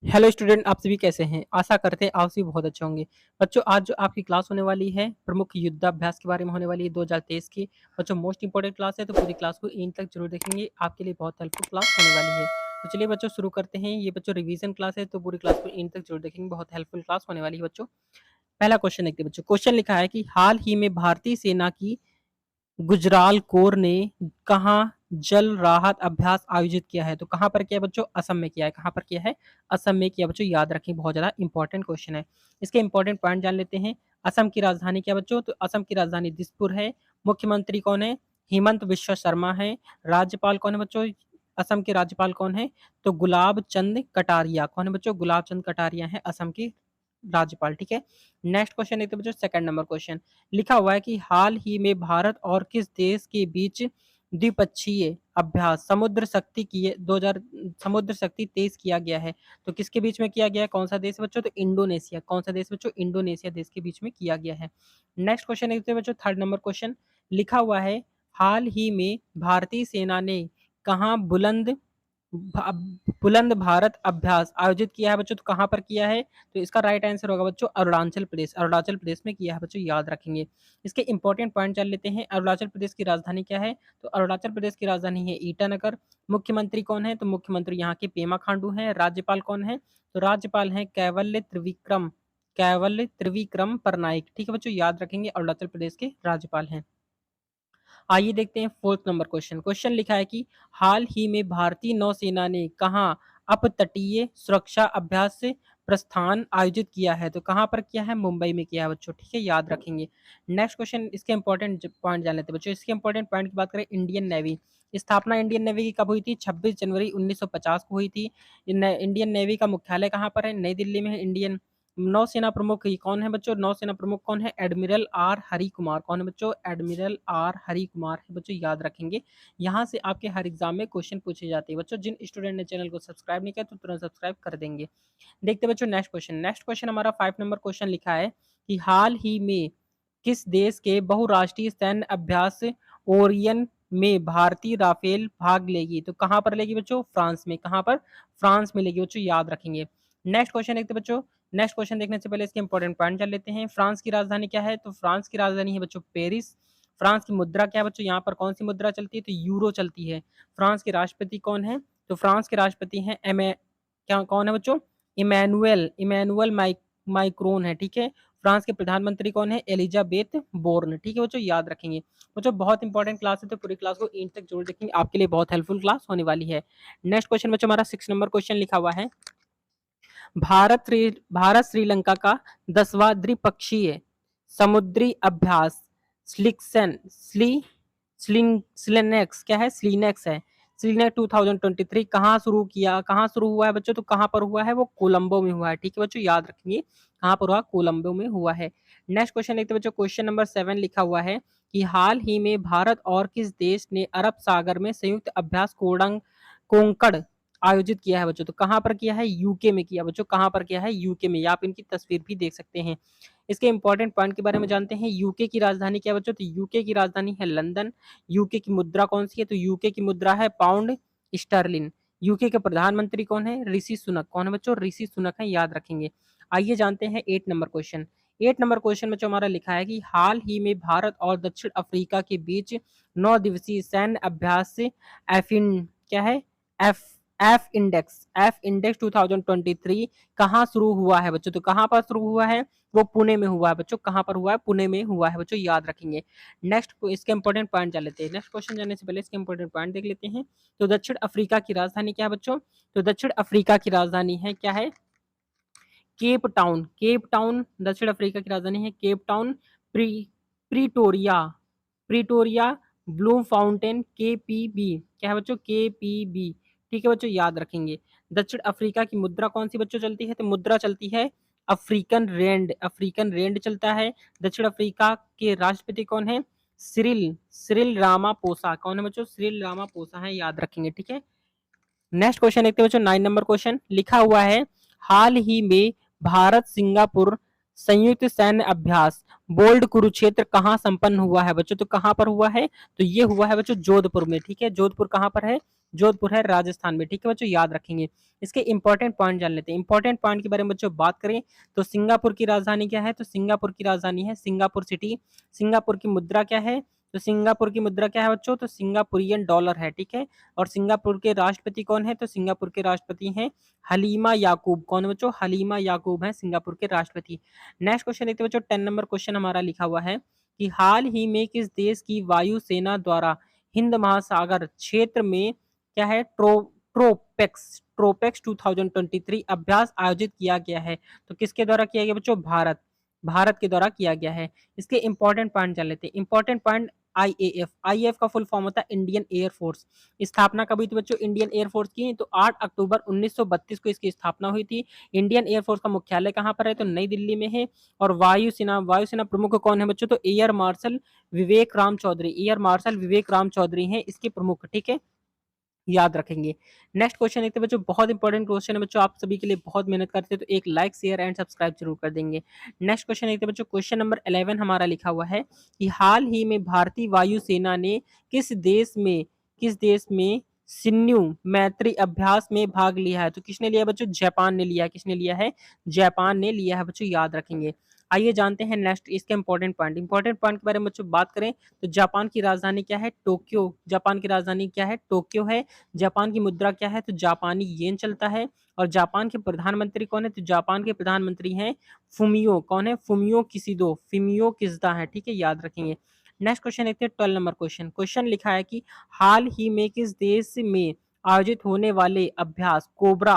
Hello student, आप सभी कैसे हैं? आशा करते हैं आप सभी बहुत अच्छे होंगे। बच्चों, आज जो आपकी क्लास होने वाली है प्रमुख युद्धाभ्यास के बारे में होने वाली है 2023 की। बच्चों, मोस्ट इंपोर्टेंट क्लास है, तो पूरी क्लास को एंड तक जरूर देखेंगे, आपके लिए बहुत हेल्पफुल क्लास होने वाली है। तो चलिए बच्चों, शुरू करते हैं। ये बच्चों रिवीजन क्लास है, तो पूरी क्लास को एंड तक जरूर देखेंगे, बहुत हेल्पफुल क्लास होने वाली है बच्चों। पहला क्वेश्चन देखते हैं बच्चों। क्वेश्चन लिखा है कि हाल ही में भारतीय सेना की गुजराल कोर ने कहाँ जल राहत अभ्यास आयोजित किया है? तो कहाँ पर किया है बच्चों? असम में किया है। कहाँ पर किया है? असम में किया। बच्चों याद रखें, बहुत ज्यादा इंपॉर्टेंट क्वेश्चन है। इसके इंपॉर्टेंट पॉइंट जान लेते हैं। असम की राजधानी क्या बच्चों? तो असम की राजधानी दिसपुर है। मुख्यमंत्री कौन है? हेमंत बिश्व शर्मा है। राज्यपाल कौन है बच्चों? असम के राज्यपाल कौन है? तो गुलाब चंद कटारिया। कौन है बच्चों? गुलाब चंद कटारिया है असम के राज्यपाल। ठीक है। नेक्स्ट क्वेश्चन देखते हैं बच्चों, सेकंड नंबर क्वेश्चन। लिखा हुआ है कि हाल ही में भारत और किस देश के बीच द्विपक्षीय अभ्यास समुद्र शक्ति की 2000 समुद्र शक्ति तेज किया गया है? तो किसके बीच में किया गया है? कौन सा देश बच्चों? तो इंडोनेशिया। कौन सा देश बच्चों? इंडोनेशिया देश के बीच में किया गया है। नेक्स्ट क्वेश्चन देखते हैं बच्चों, थर्ड नंबर क्वेश्चन। लिखा हुआ है हाल ही में भारतीय सेना ने कहाँ बुलंद भारत अभ्यास आयोजित किया है बच्चों? तो कहाँ पर किया है? तो इसका राइट आंसर होगा बच्चों अरुणाचल प्रदेश। अरुणाचल प्रदेश में किया है बच्चों, याद रखेंगे। इसके इंपॉर्टेंट पॉइंट जान लेते हैं। अरुणाचल प्रदेश की राजधानी क्या है? तो अरुणाचल प्रदेश की राजधानी है ईटानगर। मुख्यमंत्री कौन है? तो मुख्यमंत्री यहाँ के पेमा खांडू हैं। राज्यपाल कौन है? तो राज्यपाल हैं कैवल्य त्रिविक्रम परनाइक। ठीक है बच्चों, याद रखेंगे, अरुणाचल प्रदेश के राज्यपाल हैं। आइए देखते हैं फोर्थ नंबर क्वेश्चन। क्वेश्चन लिखा है कि हाल ही में भारतीय नौसेना ने कहाँ अपतटीय सुरक्षा अभ्यास से प्रस्थान आयोजित किया है? तो कहाँ पर किया है? मुंबई में किया है बच्चों। ठीक है, याद रखेंगे। नेक्स्ट क्वेश्चन, इसके इंपॉर्टेंट पॉइंट जान लेते हैं बच्चों। इसके इंपॉर्टेंट पॉइंट की बात करें, इंडियन नेवी स्थापना इंडियन नेवी की कब हुई थी? 26 जनवरी 1950 को हुई थी। इंडियन नेवी का मुख्यालय कहाँ पर है? नई दिल्ली में है। इंडियन नौसेना प्रमुख ये कौन है बच्चों? नौसेना प्रमुख कौन है? Admiral R Hari Kumar. कौन है बच्चों? एडमिरल आर हरि कुमार है बच्चों, याद रखेंगे। यहाँ से आपके हर एग्जाम में क्वेश्चन पूछे जाते हैं बच्चों। जिन स्टूडेंट ने चैनल को सब्सक्राइब नहीं किया तो तुरंत सब्सक्राइब कर देंगे। देखते हैं बच्चों नेक्स्ट क्वेश्चन। नेक्स्ट क्वेश्चन हमारा 5 नंबर क्वेश्चन लिखा है कि हाल ही में किस देश के बहुराष्ट्रीय सैन्य अभ्यास ओरियन में भारतीय राफेल भाग लेगी? तो कहां पर लेगी बच्चों? फ्रांस में। कहां पर? फ्रांस में लेगी बच्चों, याद रखेंगे। नेक्स्ट क्वेश्चन देखते हैं बच्चों। नेक्स्ट क्वेश्चन देखने से पहले इसके इंपॉर्टेंट पॉइंट जान लेते हैं। फ्रांस की राजधानी क्या है? तो फ्रांस की राजधानी है बच्चों पेरिस। फ्रांस की मुद्रा क्या है बच्चों? यहाँ पर कौन सी मुद्रा चलती है? तो यूरो चलती है। फ्रांस के राष्ट्रपति कौन है? तो फ्रांस के राष्ट्रपति हैं क्या कौन है बच्चों? इमैनुअल इमैनुअल माइक्रोन है। ठीक है। फ्रांस के प्रधानमंत्री कौन है? Elisabeth Borne. ठीक है बच्चों, याद रखेंगे। बच्चों बहुत इंपॉर्टेंट क्लास है, तो पूरी क्लास को एंड तक जरूर देखेंगे, आपके लिए बहुत हेल्पफुल क्लास होने वाली है। नेक्स्ट क्वेश्चन बच्चों हमारा 6 नंबर क्वेश्चन लिखा हुआ है। भारत श्रीलंका का 10वां द्विपक्षीय समुद्री अभ्यास स्लिक्सन स्ली स्लिंग स्लिनेक्स क्या है? स्लिनेक्स है। स्लिनेक्स 2023 कहाँ शुरू हुआ है बच्चों? तो कहाँ पर हुआ है? वो कोलंबो में हुआ है। ठीक है बच्चों, याद रखेंगे, कहाँ पर हुआ? कोलंबो में हुआ है। नेक्स्ट क्वेश्चन देखते हैं बच्चों। क्वेश्चन नंबर 7 लिखा हुआ है कि हाल ही में भारत और किस देश ने अरब सागर में संयुक्त अभ्यास कोंकण आयोजित किया है बच्चों? तो कहाँ पर किया है? यूके में किया बच्चों। कहाँ पर किया है? यूके में। आप इनकी तस्वीर भी देख सकते हैं। इसके इंपॉर्टेंट पॉइंट के बारे में जानते हैं। यूके की राजधानी क्या है बच्चों? तो यूके की राजधानी है लंदन। यूके की मुद्रा कौन सी है? तो यूके की मुद्रा है पाउंड स्टर्लिन। यूके के प्रधानमंत्री कौन है? ऋषि सुनक। कौन है बच्चों? ऋषि सुनक है, याद रखेंगे। आइए जानते हैं 8 नंबर क्वेश्चन। 8 नंबर क्वेश्चन में जो हमारा लिखा है कि हाल ही में भारत और दक्षिण अफ्रीका के बीच 9 दिवसीय सैन्य अभ्यास एफिन क्या है? एफ एफ इंडेक्स 2023 कहाँ शुरू हुआ है बच्चों? तो कहाँ पर शुरू हुआ है? वो पुणे में हुआ है बच्चों। कहाँ पर हुआ है? पुणे में हुआ है बच्चों, याद रखेंगे। नेक्स्ट इसके इंपॉर्टेंट पॉइंट जान लेते हैं। नेक्स्ट क्वेश्चन जानने से पहले इसके इंपॉर्टेंट पॉइंट देख लेते हैं। तो दक्षिण अफ्रीका की राजधानी क्या है बच्चों? तो दक्षिण अफ्रीका की राजधानी है क्या है? Cape Town. केप टाउन दक्षिण अफ्रीका की राजधानी है Cape Town. Pretoria Pretoria Bloemfontein KPB क्या है बच्चों? KPB। ठीक है बच्चों, याद रखेंगे। दक्षिण अफ्रीका की मुद्रा कौन सी बच्चों चलती है? तो मुद्रा चलती है अफ्रीकन रेंड। अफ्रीकन रेंड चलता है। दक्षिण अफ्रीका के राष्ट्रपति कौन है? Cyril Cyril Ramaphosa. कौन है बच्चों? सिरिल रामापोसा है, याद रखेंगे। ठीक है। नेक्स्ट क्वेश्चन देखते हैं बच्चों। 9 नंबर क्वेश्चन लिखा हुआ है हाल ही में भारत सिंगापुर संयुक्त सैन्य अभ्यास बोल्ड कुरुक्षेत्र कहाँ संपन्न हुआ है बच्चों? तो कहाँ पर हुआ है? तो ये हुआ है बच्चों जोधपुर में, ठीक है। जोधपुर कहाँ पर है? जोधपुर है राजस्थान में, ठीक है बच्चों, याद रखेंगे। इसके इंपॉर्टेंट पॉइंट जान लेते हैं। इंपॉर्टेंट पॉइंट के बारे में बच्चों बात करें तो सिंगापुर की राजधानी क्या है? तो सिंगापुर की राजधानी है सिंगापुर सिटी। सिंगापुर की मुद्रा क्या है? तो सिंगापुर की मुद्रा क्या है बच्चों? तो सिंगापुरियन डॉलर है, ठीक है। और सिंगापुर के राष्ट्रपति कौन है? तो सिंगापुर के राष्ट्रपति हैं हलीमा याकूब। कौन है बच्चों? हलीमा याकूब है सिंगापुर के राष्ट्रपति। नेक्स्ट क्वेश्चन देखते हैं बच्चों, 10 नंबर क्वेश्चन हमारा लिखा हुआ है कि हाल ही में किस देश की वायुसेना द्वारा हिंद महासागर क्षेत्र में क्या है ट्रोपेक्स 2023 अभ्यास आयोजित किया गया है? तो किसके द्वारा किया गया बच्चों? भारत के द्वारा किया गया है। इसके इंपॉर्टेंट पॉइंट जान लेते हैं। इंपॉर्टेंट पॉइंट आईएएफ का फुल फॉर्म होता है इंडियन एयरफोर्स। स्थापना कभी थी बच्चों इंडियन एयरफोर्स की? तो 8 अक्टूबर 1932 को इसकी स्थापना हुई थी। इंडियन एयरफोर्स का मुख्यालय कहाँ पर है? तो नई दिल्ली में है। और वायुसेना प्रमुख कौन है बच्चों? तो एयर मार्शल विवेक राम चौधरी। एयर मार्शल विवेक राम चौधरी हैं इसके प्रमुख, ठीक है, याद रखेंगे। नेक्स्ट क्वेश्चन देखते हैं बच्चों, बहुत इंपॉर्टेंट क्वेश्चन है बच्चों, आप सभी के लिए बहुत मेहनत करते हैं तो एक लाइक शेयर एंड सब्सक्राइब जरूर कर देंगे। नेक्स्ट क्वेश्चन देखते हैं बच्चों, क्वेश्चन नंबर 11 हमारा लिखा हुआ है कि हाल ही में भारतीय वायुसेना ने किस देश में सिन्यू मैत्री अभ्यास में भाग लिया है? तो किसने लिया बच्चों? जापान ने लिया है। किसने लिया है? जापान ने लिया है बच्चों, याद रखेंगे। आइए जानते हैं नेक्स्ट इसके इंपॉर्टेंट पॉइंट के बारे में बच्चों बात करें तो जापान की राजधानी क्या है? टोक्यो। जापान की राजधानी क्या है? टोक्यो है। जापान की मुद्रा क्या है? तो जापानी येन चलता है। और जापान के प्रधानमंत्री कौन है? तो जापान के प्रधानमंत्री हैं फुमियो। कौन है? फुमियो किस्दा है, ठीक है, याद रखेंगे। नेक्स्ट क्वेश्चन देखते हैं 12 नंबर क्वेश्चन लिखा है कि हाल ही में किस देश में आयोजित होने वाले अभ्यास कोबरा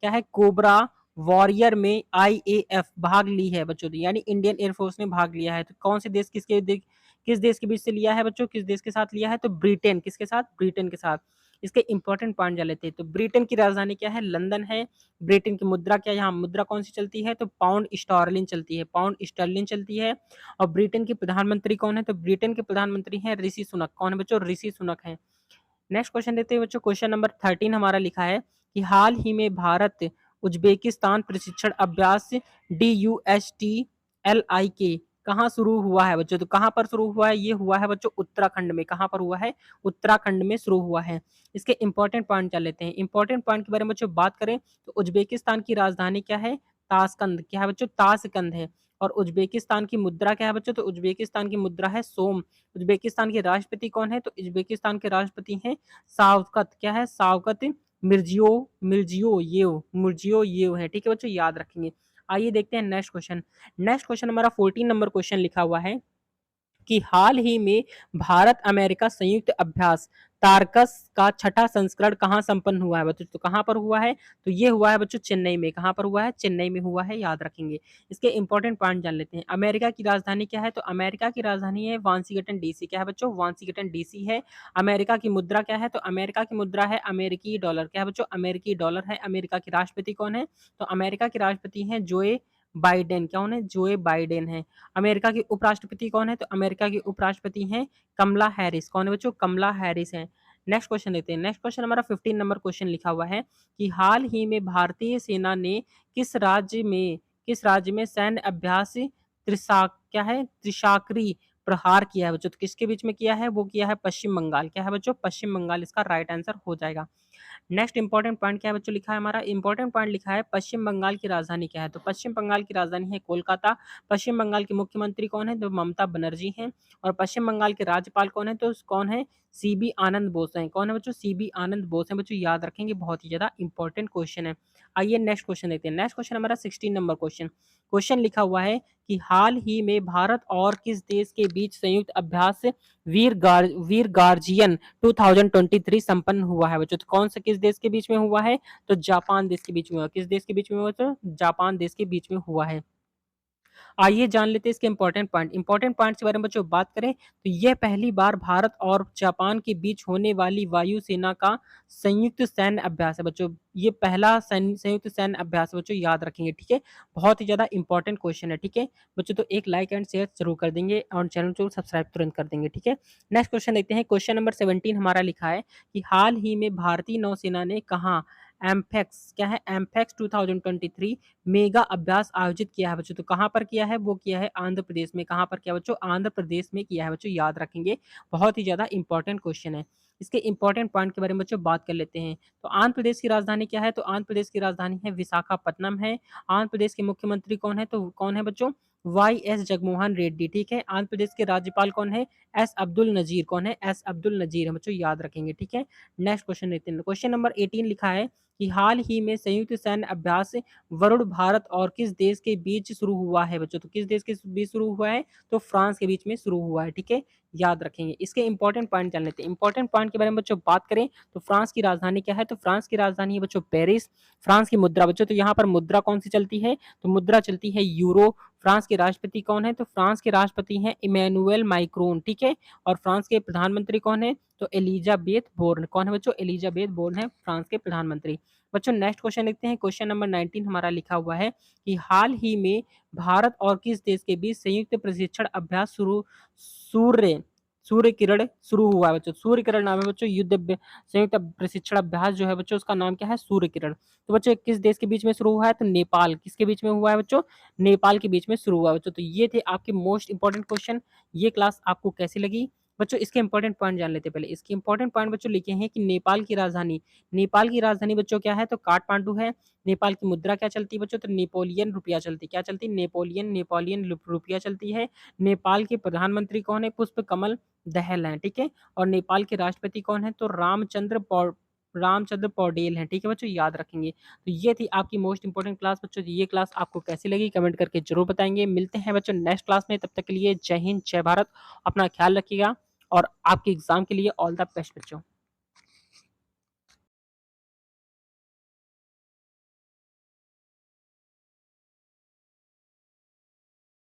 क्या है? कोबरा वॉरियर में आईएएफ भाग ली है बच्चों, तो यानी इंडियन एयरफोर्स ने भाग लिया है। तो कौन से देश किस देश के बीच से लिया है बच्चों? किस देश के साथ लिया है? तो ब्रिटेन। किसके साथ? ब्रिटेन के साथ। इसके इंपॉर्टेंट पॉइंट जान लेते हैं। तो ब्रिटेन की राजधानी क्या है? लंदन है। ब्रिटेन की मुद्रा क्या है? यहाँ मुद्रा कौन सी चलती है? तो पाउंड स्टर्लिन चलती है। और ब्रिटेन के प्रधानमंत्री कौन है? तो ब्रिटेन के प्रधानमंत्री हैं ऋषि सुनक। कौन है बच्चों? ऋषि सुनक है। नेक्स्ट क्वेश्चन देते हैं बच्चों, क्वेश्चन नंबर 13 हमारा लिखा है कि हाल ही में भारत उज्बेकिस्तान प्रशिक्षण अभ्यास DUSTLIK कहाँ शुरू हुआ है बच्चों? तो कहाँ पर शुरू हुआ है? ये हुआ है बच्चों उत्तराखंड में। कहाँ पर हुआ है? उत्तराखंड में शुरू हुआ है। इसके इंपॉर्टेंट पॉइंट क्या लेते हैं। इंपॉर्टेंट पॉइंट के बारे में बच्चों बात करें तो उज्बेकिस्तान की राजधानी क्या है? ताशकंद। क्या है बच्चों? ताशकंद है। और उज्बेकिस्तान की मुद्रा क्या है बच्चों? तो उज्बेकिस्तान की मुद्रा है सोम। उज्बेकिस्तान के राष्ट्रपति कौन है? तो उज्बेकिस्तान के राष्ट्रपति हैं शावकत। क्या है? शावकत मिर्जियोयेव है, ठीक है बच्चों, याद रखेंगे। आइए देखते हैं नेक्स्ट क्वेश्चन हमारा 14 नंबर क्वेश्चन लिखा हुआ है कि हाल ही में भारत अमेरिका संयुक्त अभ्यास तारकस का छठा संस्करण कहाँ संपन्न हुआ है बच्चों? तो कहाँ पर हुआ है? तो ये हुआ है बच्चों चेन्नई में। कहाँ पर हुआ है? चेन्नई में हुआ है, याद रखेंगे। इसके इंपॉर्टेंट पॉइंट जान लेते हैं। अमेरिका की राजधानी क्या है? तो अमेरिका की राजधानी है वाशिंगटन डीसी। क्या है बच्चों? वाशिंगटन डीसी है। अमेरिका की मुद्रा क्या है? तो अमेरिका की मुद्रा है अमेरिकी डॉलर। क्या है बच्चों? अमेरिकी डॉलर है। अमेरिका के राष्ट्रपति कौन है? तो अमेरिका के राष्ट्रपति हैं जोए बाइडेन। कौन है? जोए बाइडेन है। अमेरिका के उपराष्ट्रपति कौन है? तो अमेरिका के उपराष्ट्रपति हैं कमला हैरिस। कौन है बच्चों? कमला हैरिस है। नेक्स्ट क्वेश्चन लेते हैं। नेक्स्ट क्वेश्चन हमारा 15 नंबर क्वेश्चन लिखा हुआ है कि हाल ही में भारतीय सेना ने किस राज्य में सैन्य अभ्यास त्रिशाकरी प्रहार किया है बच्चों? तो किसके बीच में किया है? वो किया है पश्चिम बंगाल। क्या है बच्चों? पश्चिम बंगाल इसका राइट आंसर हो जाएगा। नेक्स्ट इंपॉर्टेंट पॉइंट क्या है बच्चों लिखा है हमारा? इंपॉर्टेंट पॉइंट लिखा है पश्चिम बंगाल की राजधानी क्या है? तो पश्चिम बंगाल की राजधानी है कोलकाता। पश्चिम बंगाल के मुख्यमंत्री कौन है? तो ममता बनर्जी हैं। और पश्चिम बंगाल के राज्यपाल कौन है? तो कौन है? सीबी आनंद बोस हैं। कौन है बच्चों? सीबी आनंद बोस हैं बच्चों, याद रखेंगे, बहुत ही ज्यादा इंपॉर्टेंट क्वेश्चन है। आइए नेक्स्ट क्वेश्चन देखते हैं। नेक्स्ट क्वेश्चन हमारा 16 नंबर क्वेश्चन लिखा हुआ है कि हाल ही में भारत और किस देश के बीच संयुक्त अभ्यास वीर गार्जियन 2023 संपन्न हुआ है बच्चों? तो कौन सा किस देश के बीच में हुआ है? तो जापान देश के बीच में हुआ। किस देश के बीच में हुआ? तो जापान देश के बीच में हुआ है। आइए जान लेते हैं इसके इंपॉर्टेंट पॉइंट्स के बारे में बच्चों बात करें तो यह पहली बार भारत और जापान के बीच होने वाली वायुसेना का संयुक्त सैन्य अभ्यास है बच्चों। ये पहला संयुक्त सैन्य अभ्यास है बच्चों, याद रखेंगे, ठीक है। बहुत ही ज्यादा इंपॉर्टेंट क्वेश्चन है, ठीक है बच्चों। तो एक लाइक एंड शेयर जरूर कर देंगे और चैनल को सब्सक्राइब तुरंत कर देंगे, ठीक है। नेक्स्ट क्वेश्चन देखते हैं। क्वेश्चन नंबर 17 हमारा लिखा है कि हाल ही में भारतीय नौसेना ने कहा एम्फेक्स, क्या है, एम्फेक्स 2023 मेगा अभ्यास आयोजित किया है बच्चों। तो कहाँ पर किया है, वो किया है आंध्र प्रदेश में। कहाँ पर किया बच्चों, आंध्र प्रदेश में किया है बच्चों, याद रखेंगे, बहुत ही ज्यादा इंपॉर्टेंट क्वेश्चन है। इसके इंपॉर्टेंट पॉइंट के बारे में बच्चों बात कर लेते हैं। तो आंध्र प्रदेश की राजधानी क्या है, तो आंध्र प्रदेश की राजधानी है विशाखापट्टनम है। आंध्र प्रदेश के मुख्यमंत्री कौन है, तो कौन है बच्चों, वाई एस जगमोहन रेड्डी, ठीक है। आंध्र प्रदेश के राज्यपाल कौन है, एस अब्दुल नजीर, कौन है, एस अब्दुल नजीर है बच्चों, याद रखेंगे, ठीक है। नेक्स्ट क्वेश्चन देखते हैं। क्वेश्चन नंबर 18 लिखा है कि हाल ही में संयुक्त सैन्य अभ्यास वरुण भारत और किस देश के बीच शुरू हुआ है बच्चों। तो किस देश के बीच शुरू हुआ है, तो फ्रांस के बीच में शुरू हुआ है, ठीक है, याद रखेंगे। इसके इंपॉर्टेंट पॉइंट जान लेते हैं। इंपॉर्टेंट पॉइंट के बारे में बच्चों बात करें तो फ्रांस की राजधानी क्या है, तो फ्रांस की राजधानी है बच्चों पेरिस। फ्रांस की मुद्रा बच्चों, तो यहाँ पर मुद्रा कौन सी चलती है, तो मुद्रा चलती है यूरो। फ्रांस के राष्ट्रपति कौन है, तो फ्रांस के राष्ट्रपति हैं इमैनुअल मैक्रोन, ठीक है। और फ्रांस के प्रधानमंत्री कौन है, तो एलिजाबेथ बोर्न, कौन है बच्चों, एलिजाबेथ बोर्न है फ्रांस के प्रधानमंत्री। बच्चों नेक्स्ट क्वेश्चन देखते हैं। क्वेश्चन नंबर 19 हमारा लिखा हुआ है कि हाल ही में भारत और किस देश के बीच संयुक्त प्रशिक्षण अभ्यास सूर्य सूर्य किरण शुरू हुआ है बच्चों। सूर्य किरण नाम है बच्चों संयुक्त प्रशिक्षण अभ्यास जो है बच्चों, उसका नाम क्या है, सूर्य किरण। तो बच्चों किस देश के बीच में शुरू हुआ है, तो नेपाल, किसके बीच में हुआ है बच्चों, नेपाल के बीच में शुरू हुआ है बच्चों। तो ये थे आपके मोस्ट इंपॉर्टेंट क्वेश्चन। ये क्लास आपको कैसी लगी बच्चों, इसके इंपॉर्टेंट पॉइंट जान लेते हैं। पहले इसके इंपॉर्टेंट पॉइंट बच्चों लिखे हैं कि नेपाल की राजधानी बच्चों क्या है, तो काठमांडू है। नेपाल की मुद्रा क्या चलती है बच्चों, तो नेपोलियन रुपया चलती है। क्या चलती है, नेपोलियन रुपया चलती है। नेपाल के प्रधानमंत्री कौन है, पुष्प कमल दहल हैं, ठीक है। और नेपाल के राष्ट्रपति कौन है, तो रामचंद्र पौडेल हैं, ठीक है बच्चों, याद रखेंगे। तो ये थी आपकी मोस्ट इंपोर्टेंट क्लास बच्चों। ये क्लास आपको कैसी लगी कमेंट करके जरूर बताएंगे। मिलते हैं बच्चों नेक्स्ट क्लास में, तब तक के लिए जय हिंद जय भारत, अपना ख्याल रखिएगा और आपके एग्जाम के लिए ऑल द बेस्ट बच्चों।